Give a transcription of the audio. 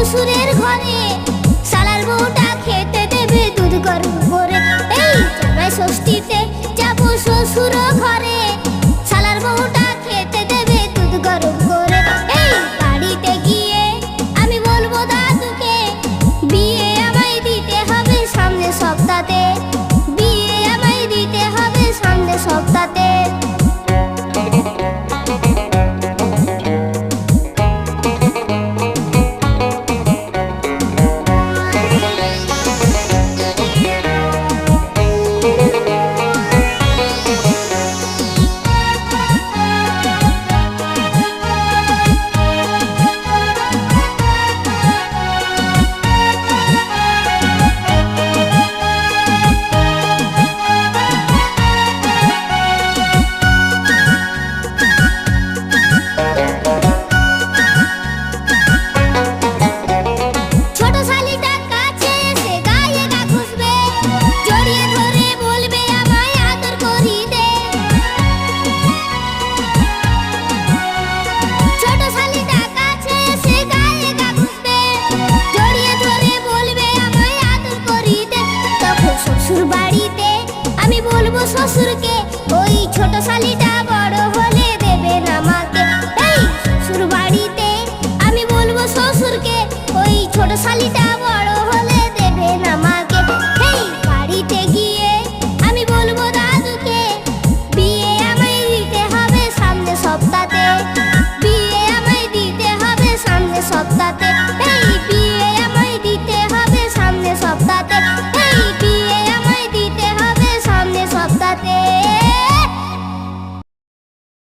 শ্বশুরের ঘরে, শালার বউটা খেতে দেবে দুধ গরম করে। এই জামাই ষষ্ঠীতে যাবো শ্বশুর ঘরে, শালার বউটা খেতে দেবে দুধ গরম করে। এই বাড়িতে গিয়ে আমি বলবো দাদুকে, বিয়ে আমায় দিতে হবে সামনে সপ্তাহে, বিয়ে আমায় দিতে হবে সামনে সপ্তাহে। আমি বলবো শ্বশুরকে, ওই ছোট শালিটা বড় হলে দেবে না আমাকে। এই শ্বশুর বাড়িতে আমি বলবো শ্বশুরকে, ওই ছোট শালিটা